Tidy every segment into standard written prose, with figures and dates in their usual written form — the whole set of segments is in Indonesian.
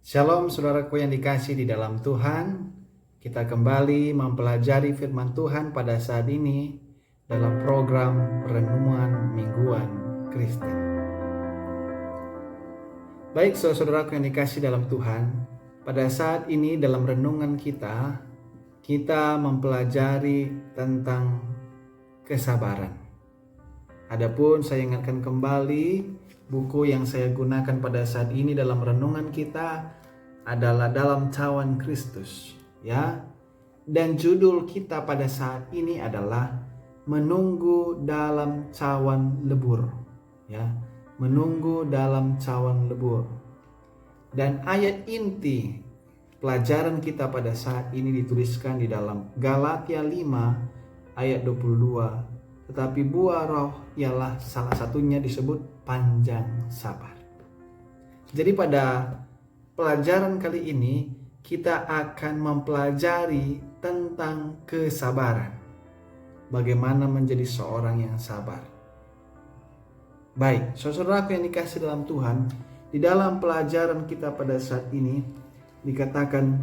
Shalom saudaraku yang dikasih di dalam Tuhan. Kita kembali mempelajari firman Tuhan pada saat ini dalam program Renungan Mingguan Kristen. Baik saudaraku yang dikasih dalam Tuhan, pada saat ini dalam renungan kita mempelajari tentang kesabaran. Adapun saya ingatkan kembali buku yang saya gunakan pada saat ini dalam renungan kita adalah Dalam Cawan Kristus, ya. Dan judul kita pada saat ini adalah Menunggu dalam Cawan Lebur, ya. Menunggu dalam cawan lebur. Dan ayat inti pelajaran kita pada saat ini dituliskan di dalam Galatia 5 ayat 22. Tetapi buah roh ialah salah satunya disebut panjang sabar. Jadi pada pelajaran kali ini kita akan mempelajari tentang kesabaran. Bagaimana menjadi seorang yang sabar. Baik, saudaraku yang dikasih dalam Tuhan, di dalam pelajaran kita pada saat ini dikatakan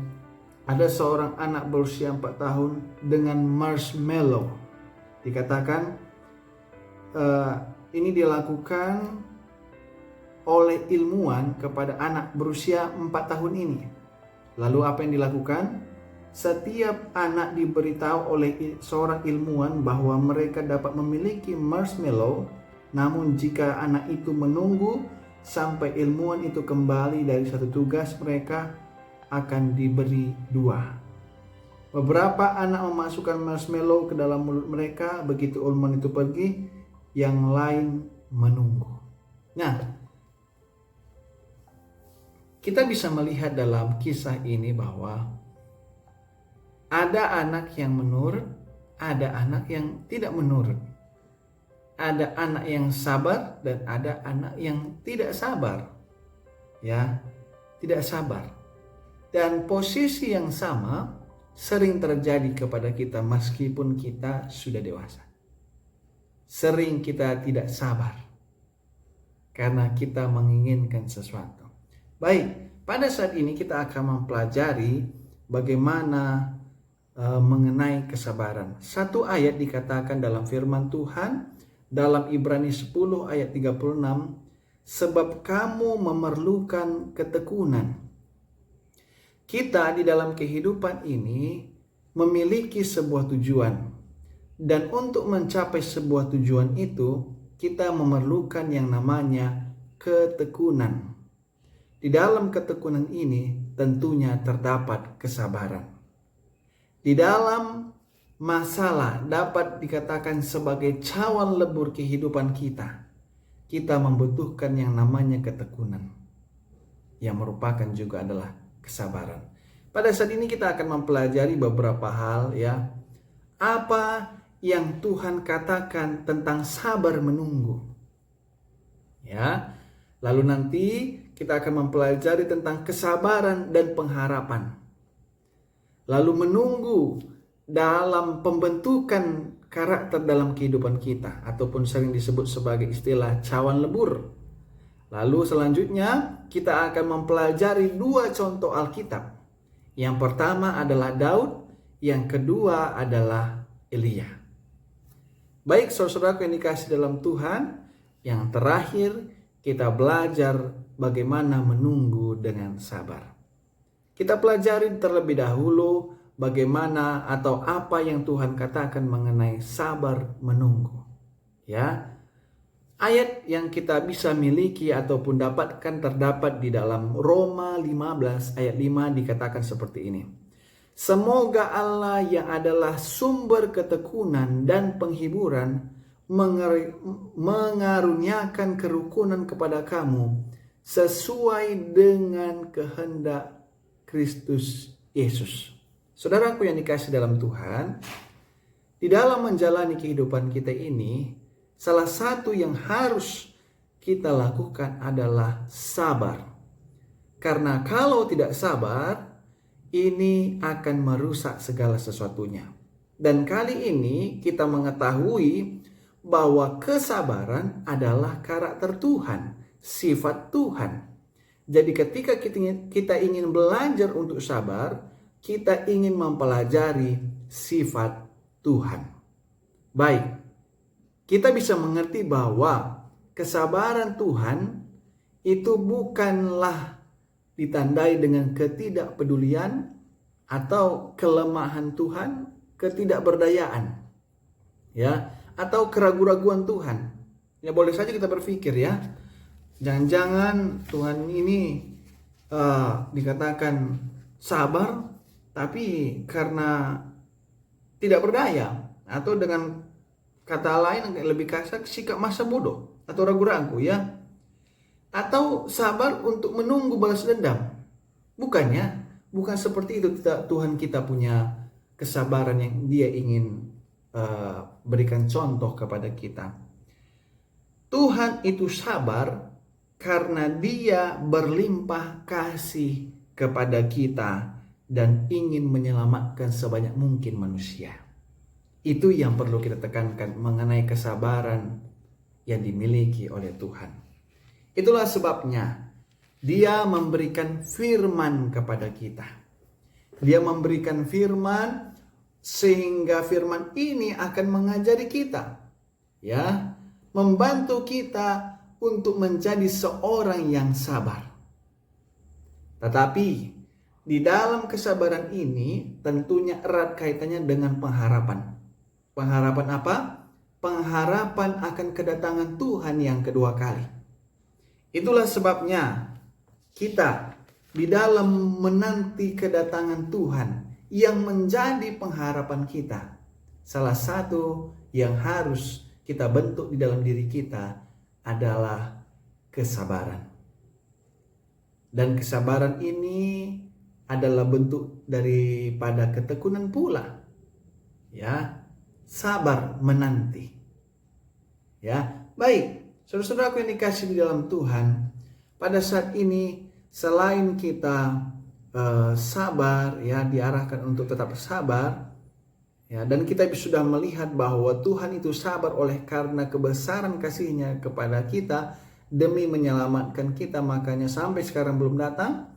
ada seorang anak berusia 4 tahun dengan marshmallow. Dikatakan ini dilakukan oleh ilmuwan kepada anak berusia 4 tahun ini. Lalu apa yang dilakukan? Setiap anak diberitahu oleh seorang ilmuwan bahwa mereka dapat memiliki marshmallow, namun jika anak itu menunggu sampai ilmuwan itu kembali dari satu tugas mereka akan diberi 2. Beberapa anak memasukkan marshmallow ke dalam mulut mereka, begitu ilmuwan itu pergi, yang lain menunggu. Nah, kita bisa melihat dalam kisah ini bahwa ada anak yang menurut, ada anak yang tidak menurut. Ada anak yang sabar dan ada anak yang tidak sabar. Ya, tidak sabar. Dan posisi yang sama sering terjadi kepada kita meskipun kita sudah dewasa. Sering kita tidak sabar karena kita menginginkan sesuatu. Baik, pada saat ini kita akan mempelajari bagaimana mengenai kesabaran. Satu ayat dikatakan dalam firman Tuhan dalam Ibrani 10 ayat 36, sebab kamu memerlukan ketekunan. Kita di dalam kehidupan ini memiliki sebuah tujuan. Dan untuk mencapai sebuah tujuan itu, kita memerlukan yang namanya ketekunan. Di dalam ketekunan ini tentunya terdapat kesabaran. Di dalam masalah dapat dikatakan sebagai cawan lebur kehidupan kita. Kita membutuhkan yang namanya ketekunan. Yang merupakan juga adalah kesabaran. Pada saat ini kita akan mempelajari beberapa hal, ya. Apa yang Tuhan katakan tentang sabar menunggu. Ya. Lalu nanti kita akan mempelajari tentang kesabaran dan pengharapan. Lalu menunggu dalam pembentukan karakter dalam kehidupan kita, ataupun sering disebut sebagai istilah cawan lebur. Lalu selanjutnya kita akan mempelajari 2 contoh Alkitab. Yang pertama adalah Daud, yang kedua adalah Elia. Baik saudara-saudaraku yang dikasih dalam Tuhan, yang terakhir kita belajar bagaimana menunggu dengan sabar. Kita pelajari terlebih dahulu bagaimana atau apa yang Tuhan katakan mengenai sabar menunggu. Ya. Ayat yang kita bisa miliki ataupun dapatkan terdapat di dalam Roma 15 ayat 5 dikatakan seperti ini. Semoga Allah yang adalah sumber ketekunan dan penghiburan mengaruniakan kerukunan kepada kamu sesuai dengan kehendak Kristus Yesus. Saudaraku yang dikasih dalam Tuhan, di dalam menjalani kehidupan kita ini, salah satu yang harus kita lakukan adalah sabar. Karena kalau tidak sabar, ini akan merusak segala sesuatunya. Dan kali ini kita mengetahui bahwa kesabaran adalah karakter Tuhan, sifat Tuhan. Jadi ketika kita ingin belajar untuk sabar, kita ingin mempelajari sifat Tuhan. Baik, kita bisa mengerti bahwa kesabaran Tuhan itu bukanlah ditandai dengan ketidakpedulian atau kelemahan Tuhan, ketidakberdayaan, ya, atau keraguan-raguan Tuhan. Ya boleh saja kita berpikir ya, jangan-jangan Tuhan ini dikatakan sabar, tapi karena tidak berdaya, atau dengan kata lain lebih kasar, sikap masa bodoh atau ragu-ragu ya, atau sabar untuk menunggu balas dendam. Bukan seperti itu. Tuhan kita punya kesabaran yang Dia ingin berikan contoh kepada kita. Tuhan itu sabar karena Dia berlimpah kasih kepada kita dan ingin menyelamatkan sebanyak mungkin manusia. Itu yang perlu kita tekankan mengenai kesabaran yang dimiliki oleh Tuhan. Itulah sebabnya Dia memberikan firman kepada kita. Dia memberikan firman sehingga firman ini akan mengajari kita, ya, membantu kita untuk menjadi seorang yang sabar. Tetapi di dalam kesabaran ini tentunya erat kaitannya dengan pengharapan. Pengharapan apa? Pengharapan akan kedatangan Tuhan yang kedua kali. Itulah sebabnya kita di dalam menanti kedatangan Tuhan yang menjadi pengharapan kita, salah satu yang harus kita bentuk di dalam diri kita adalah kesabaran. Dan kesabaran ini adalah bentuk daripada ketekunan pula. Ya, sabar menanti. Ya, baik, saudara-saudaraku yang dikasihi di dalam Tuhan, pada saat ini selain kita sabar, ya, diarahkan untuk tetap sabar, ya, dan kita sudah melihat bahwa Tuhan itu sabar oleh karena kebesaran kasih-Nya kepada kita demi menyelamatkan kita, makanya sampai sekarang belum datang.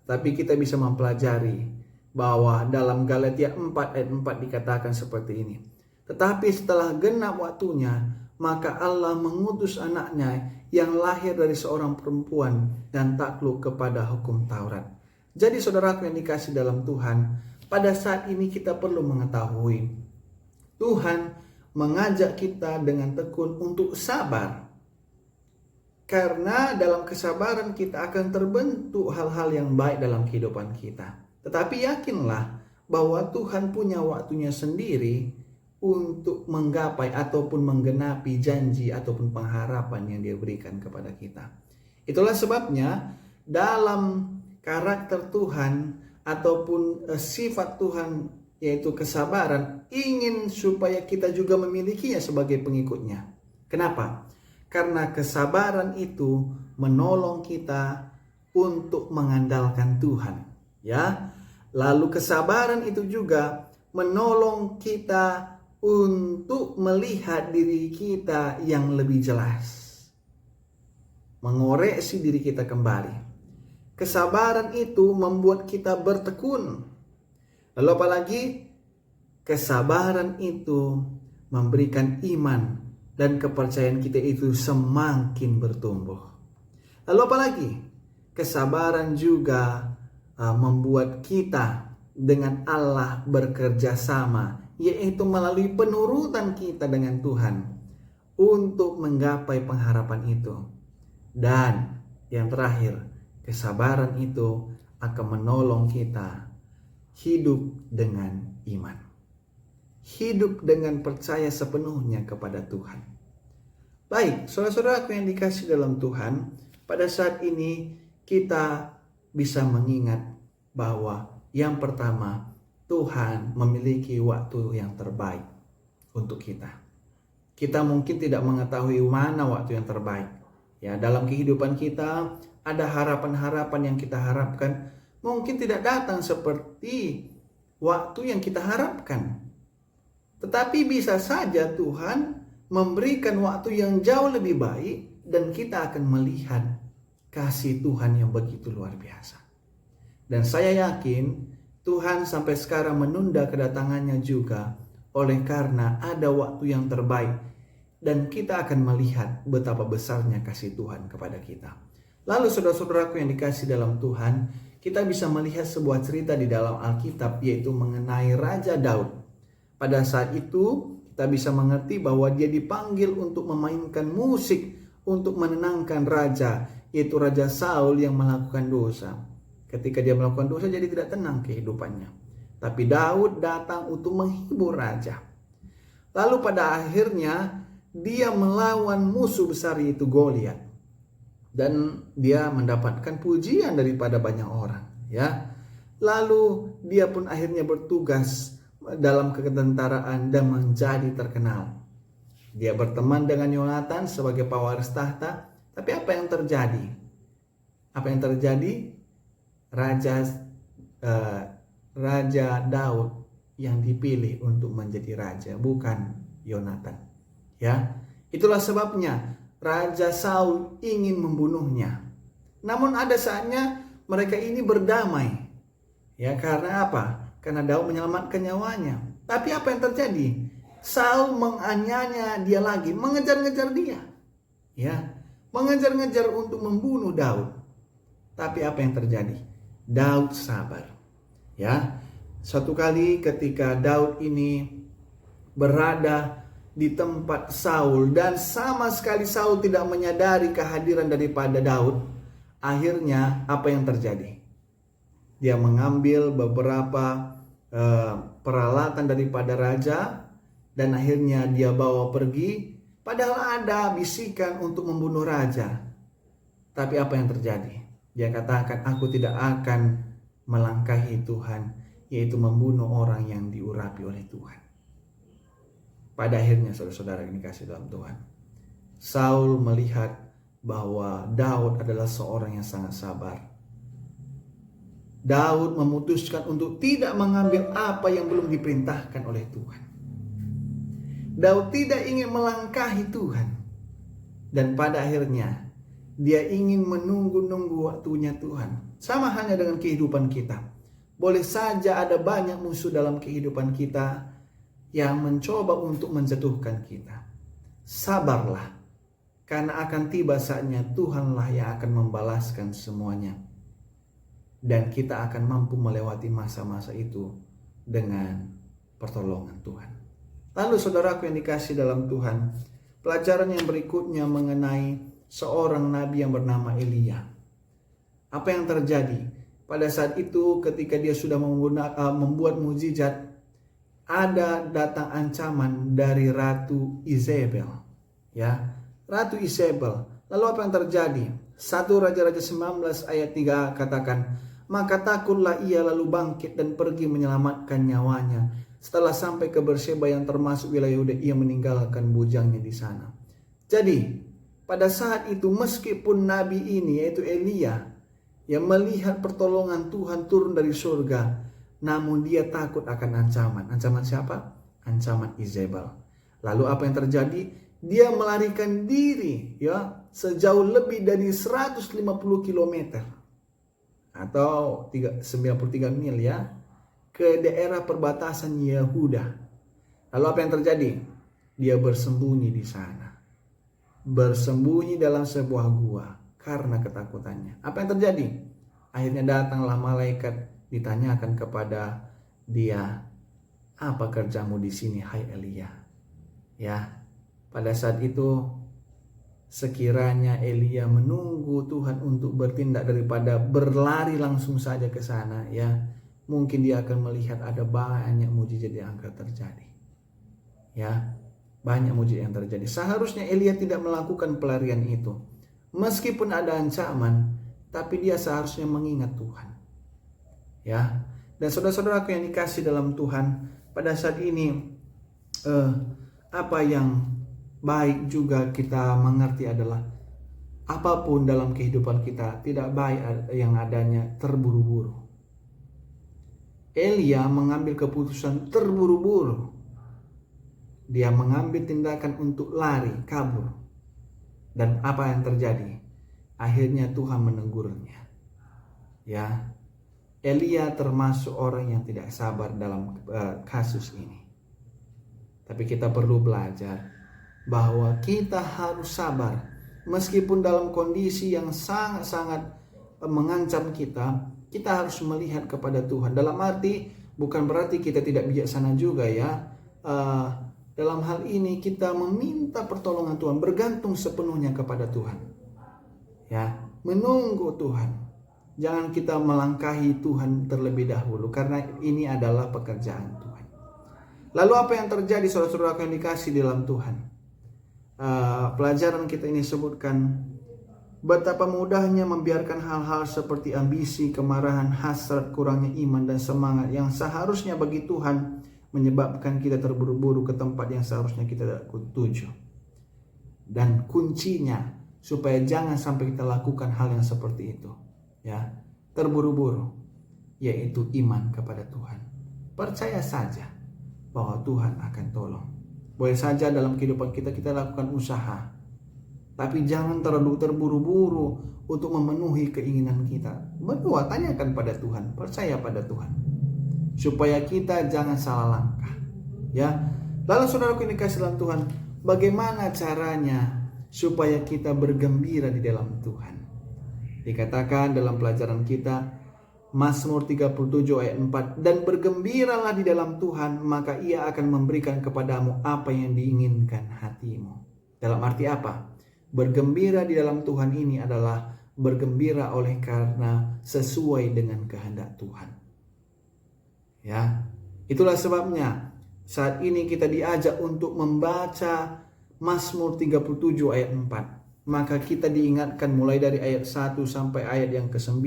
Tapi kita bisa mempelajari bahwa dalam Galatia 4 ayat 4 dikatakan seperti ini. Tetapi setelah genap waktunya, maka Allah mengutus anaknya yang lahir dari seorang perempuan dan takluk kepada hukum Taurat. Jadi saudaraku yang dikasih dalam Tuhan, pada saat ini kita perlu mengetahui Tuhan mengajak kita dengan tekun untuk sabar. Karena dalam kesabaran kita akan terbentuk hal-hal yang baik dalam kehidupan kita. Tetapi yakinlah bahwa Tuhan punya waktunya sendiri untuk menggapai ataupun menggenapi janji ataupun pengharapan yang Dia berikan kepada kita. Itulah sebabnya dalam karakter Tuhan ataupun sifat Tuhan, yaitu kesabaran, ingin supaya kita juga memilikinya sebagai pengikutnya. Kenapa? Karena kesabaran itu menolong kita untuk mengandalkan Tuhan, ya. Lalu kesabaran itu juga menolong kita untuk melihat diri kita yang lebih jelas, mengoreksi diri kita kembali. Kesabaran itu membuat kita bertekun. Lalu apalagi? Kesabaran itu memberikan iman dan kepercayaan kita itu semakin bertumbuh. Lalu apalagi? Kesabaran juga membuat kita dengan Allah bekerja sama, yaitu melalui penurutan kita dengan Tuhan untuk menggapai pengharapan itu. Dan yang terakhir, kesabaran itu akan menolong kita hidup dengan iman. Hidup dengan percaya sepenuhnya kepada Tuhan. Baik, saudara-saudaraku yang dikasih dalam Tuhan, pada saat ini kita bisa mengingat bahwa yang pertama, Tuhan memiliki waktu yang terbaik untuk kita. Kita mungkin tidak mengetahui mana waktu yang terbaik. Ya, dalam kehidupan kita ada harapan-harapan yang kita harapkan mungkin tidak datang seperti waktu yang kita harapkan. Tetapi bisa saja Tuhan memberikan waktu yang jauh lebih baik dan kita akan melihat kasih Tuhan yang begitu luar biasa. Dan saya yakin Tuhan sampai sekarang menunda kedatangannya juga oleh karena ada waktu yang terbaik. Dan kita akan melihat betapa besarnya kasih Tuhan kepada kita. Lalu saudara-saudaraku yang dikasih dalam Tuhan, kita bisa melihat sebuah cerita di dalam Alkitab yaitu mengenai Raja Daud. Pada saat itu kita bisa mengerti bahwa dia dipanggil untuk memainkan musik untuk menenangkan raja, yaitu Raja Saul yang melakukan dosa. Ketika dia melakukan dosa jadi tidak tenang kehidupannya. Tapi Daud datang untuk menghibur raja. Lalu pada akhirnya dia melawan musuh besar yaitu Goliat. Dan dia mendapatkan pujian daripada banyak orang, ya. Lalu dia pun akhirnya bertugas dalam ketentaraan dan menjadi terkenal. Dia berteman dengan Yonatan sebagai pewaris tahta, tapi apa yang terjadi? Apa yang terjadi? Raja Daud yang dipilih untuk menjadi raja, bukan Yonatan. Ya, itulah sebabnya Raja Saul ingin membunuhnya. Namun ada saatnya mereka ini berdamai. Ya, karena apa? Karena Daud menyelamatkan nyawanya. Tapi apa yang terjadi? Saul menganiaya dia lagi, mengejar-ngejar dia. Ya, mengejar-ngejar untuk membunuh Daud. Tapi apa yang terjadi? Daud sabar. Ya, suatu kali ketika Daud ini berada di tempat Saul dan sama sekali Saul tidak menyadari kehadiran daripada Daud, akhirnya apa yang terjadi? Dia mengambil beberapa peralatan daripada raja dan akhirnya dia bawa pergi, padahal ada bisikan untuk membunuh raja. Tapi apa yang terjadi? Dia katakan, aku tidak akan melangkahi Tuhan, yaitu membunuh orang yang diurapi oleh Tuhan. Pada akhirnya saudara-saudara yang dikasih dalam Tuhan, Saul melihat bahwa Daud adalah seorang yang sangat sabar. Daud memutuskan untuk tidak mengambil apa yang belum diperintahkan oleh Tuhan. Daud tidak ingin melangkahi Tuhan. Dan pada akhirnya dia ingin menunggu-nunggu waktunya Tuhan. Sama halnya dengan kehidupan kita. Boleh saja ada banyak musuh dalam kehidupan kita yang mencoba untuk menjatuhkan kita. Sabarlah, karena akan tiba saatnya Tuhanlah yang akan membalaskan semuanya. Dan kita akan mampu melewati masa-masa itu dengan pertolongan Tuhan. Lalu saudaraku yang dikasih dalam Tuhan, pelajaran yang berikutnya mengenai seorang nabi yang bernama Elia. Apa yang terjadi? Pada saat itu ketika dia sudah membuat mukjizat, ada datang ancaman dari Ratu Izebel. Ya, Ratu Izebel. Lalu apa yang terjadi? 1 Raja-Raja 19 ayat 3 katakan, maka takutlah ia lalu bangkit dan pergi menyelamatkan nyawanya. Setelah sampai ke Berseba yang termasuk wilayah Yehuda, ia meninggalkan bujangnya di sana. Jadi, pada saat itu meskipun nabi ini yaitu Elia yang melihat pertolongan Tuhan turun dari surga, namun dia takut akan ancaman. Ancaman siapa? Ancaman Izebel. Lalu apa yang terjadi? Dia melarikan diri ya sejauh lebih dari 150 km atau 93 mil ya ke daerah perbatasan Yehuda. Lalu apa yang terjadi? Dia bersembunyi di sana. Bersembunyi dalam sebuah gua karena ketakutannya. Apa yang terjadi? Akhirnya datanglah malaikat, ditanyakan kepada dia, apa kerjamu di sini, hai Elia? Ya, pada saat itu sekiranya Elia menunggu Tuhan untuk bertindak daripada berlari langsung saja ke sana, ya, mungkin dia akan melihat ada banyak mujizat yang akan terjadi. Ya, banyak mujizat yang terjadi. Seharusnya Elia tidak melakukan pelarian itu. Meskipun ada ancaman, tapi dia seharusnya mengingat Tuhan. Ya, dan saudara-saudaraku yang dikasih dalam Tuhan, pada saat ini apa yang baik juga kita mengerti adalah apapun dalam kehidupan kita tidak baik yang adanya terburu-buru. Elia mengambil keputusan terburu-buru. Dia mengambil tindakan untuk lari, kabur. Dan apa yang terjadi? akhirnya Tuhan menegurnya. Ya, Elia termasuk orang yang tidak sabar dalam kasus ini. Tapi kita perlu belajar bahwa kita harus sabar meskipun dalam kondisi yang sangat-sangat mengancam kita. Kita harus melihat kepada Tuhan. Dalam arti bukan berarti kita tidak bijaksana juga ya. Dalam hal ini kita meminta pertolongan Tuhan, bergantung sepenuhnya kepada Tuhan. Ya, menunggu Tuhan. Jangan kita melangkahi Tuhan terlebih dahulu, karena ini adalah pekerjaan Tuhan. Lalu apa yang terjadi saudara-saudara yang dikasih dalam Tuhan? Pelajaran kita ini sebutkan betapa mudahnya membiarkan hal-hal seperti ambisi, kemarahan, hasrat, kurangnya iman dan semangat yang seharusnya bagi Tuhan menyebabkan kita terburu-buru ke tempat yang seharusnya kita tuju. Dan kuncinya supaya jangan sampai kita lakukan hal yang seperti itu, ya, terburu-buru, yaitu iman kepada Tuhan. Percaya saja bahwa Tuhan akan tolong. Boleh saja dalam kehidupan kita lakukan usaha, tapi jangan terlalu terburu-buru untuk memenuhi keinginan kita. Berdoa, tanyakan pada Tuhan, percaya pada Tuhan, supaya kita jangan salah langkah. Ya, lalu saudaraku yang dikasih dalam Tuhan, bagaimana caranya supaya kita bergembira di dalam Tuhan? Dikatakan dalam pelajaran kita, Mazmur 37 ayat 4, dan bergembiralah di dalam Tuhan, maka Ia akan memberikan kepadamu apa yang diinginkan hatimu. Dalam arti apa? Bergembira di dalam Tuhan ini adalah bergembira oleh karena sesuai dengan kehendak Tuhan. Ya, itulah sebabnya saat ini kita diajak untuk membaca Mazmur 37 ayat 4. Maka kita diingatkan mulai dari ayat 1 sampai ayat yang ke-9.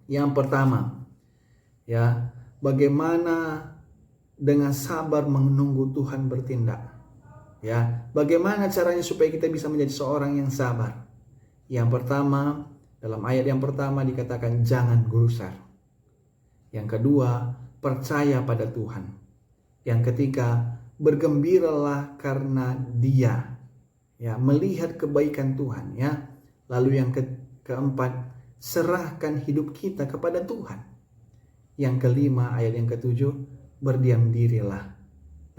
Yang pertama, ya, bagaimana dengan sabar menunggu Tuhan bertindak. Ya, bagaimana caranya supaya kita bisa menjadi seorang yang sabar? Yang pertama, dalam ayat yang pertama dikatakan jangan gusar. Yang kedua, percaya pada Tuhan. Yang ketiga, bergembiralah karena Dia, ya, melihat kebaikan Tuhan, ya. Lalu yang keempat, serahkan hidup kita kepada Tuhan. Yang kelima, ayat yang ketujuh, berdiam dirilah.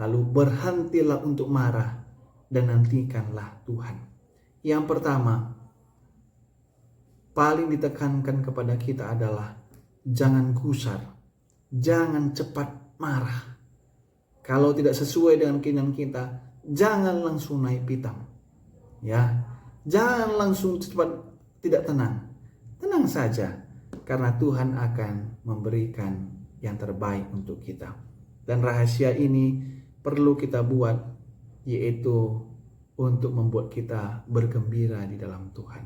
Lalu berhentilah untuk marah dan nantikanlah Tuhan. Yang pertama, paling ditekankan kepada kita adalah jangan gusar, jangan cepat marah. Kalau tidak sesuai dengan keinginan kita, jangan langsung naik pitam. Ya, jangan langsung cepat tidak tenang. Tenang saja, karena Tuhan akan memberikan yang terbaik untuk kita. Dan rahasia ini perlu kita buat, yaitu untuk membuat kita bergembira di dalam Tuhan.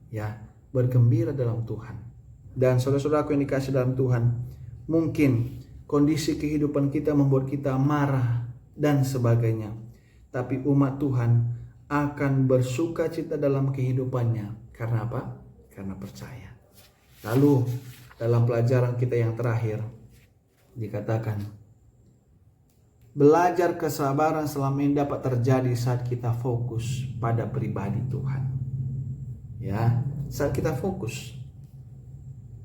Ya, bergembira dalam Tuhan. Dan saudara-saudaraku yang dikasih dalam Tuhan, mungkin kondisi kehidupan kita membuat kita marah dan sebagainya. Tapi umat Tuhan akan bersuka cita dalam kehidupannya. Karena apa? Karena percaya. Lalu dalam pelajaran kita yang terakhir dikatakan, belajar kesabaran selama ini dapat terjadi saat kita fokus pada pribadi Tuhan. Ya, saat kita fokus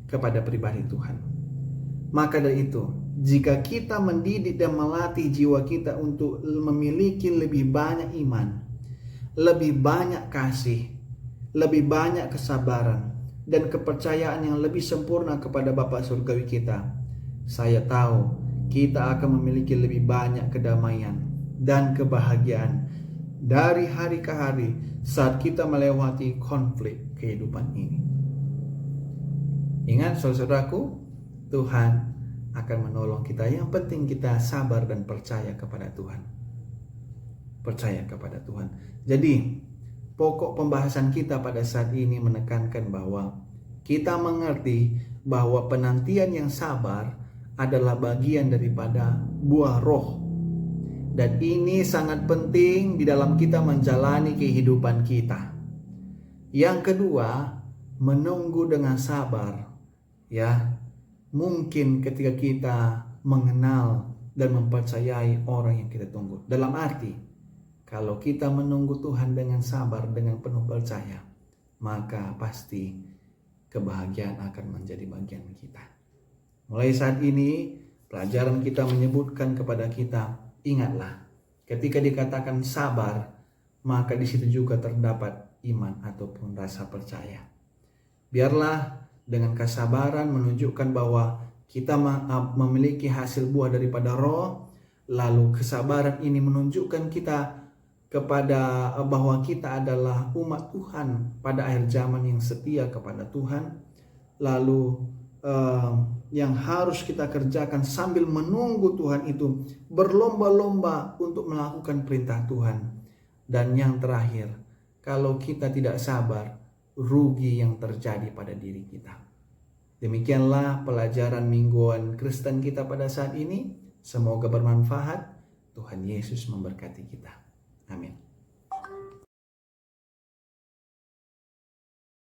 kepada pribadi Tuhan. Maka dari itu, jika kita mendidik dan melatih jiwa kita untuk memiliki lebih banyak iman, lebih banyak kasih, lebih banyak kesabaran, dan kepercayaan yang lebih sempurna kepada Bapa Surgawi kita, saya tahu kita akan memiliki lebih banyak kedamaian dan kebahagiaan dari hari ke hari saat kita melewati konflik kehidupan ini. Ingat saudaraku, Tuhan akan menolong kita. Yang penting kita sabar dan percaya kepada Tuhan. Percaya kepada Tuhan. Jadi, pokok pembahasan kita pada saat ini menekankan bahwa kita mengerti bahwa penantian yang sabar adalah bagian daripada buah roh. Dan ini sangat penting di dalam kita menjalani kehidupan kita. Yang kedua, menunggu dengan sabar. Ya, mungkin ketika kita mengenal dan mempercayai orang yang kita tunggu. Dalam arti, kalau kita menunggu Tuhan dengan sabar, dengan penuh percaya, maka pasti kebahagiaan akan menjadi bagian kita. Mulai saat ini, pelajaran kita menyebutkan kepada kita, ingatlah, ketika dikatakan sabar, maka di situ juga terdapat iman ataupun rasa percaya. Biarlah dengan kesabaran menunjukkan bahwa kita memiliki hasil buah daripada Roh, lalu kesabaran ini menunjukkan kita kepada bahwa kita adalah umat Tuhan pada akhir zaman yang setia kepada Tuhan. Lalu yang harus kita kerjakan sambil menunggu Tuhan itu berlomba-lomba untuk melakukan perintah Tuhan. Dan yang terakhir, kalau kita tidak sabar, rugi yang terjadi pada diri kita. Demikianlah pelajaran mingguan Kristen kita pada saat ini. Semoga bermanfaat. Tuhan Yesus memberkati kita. Amin.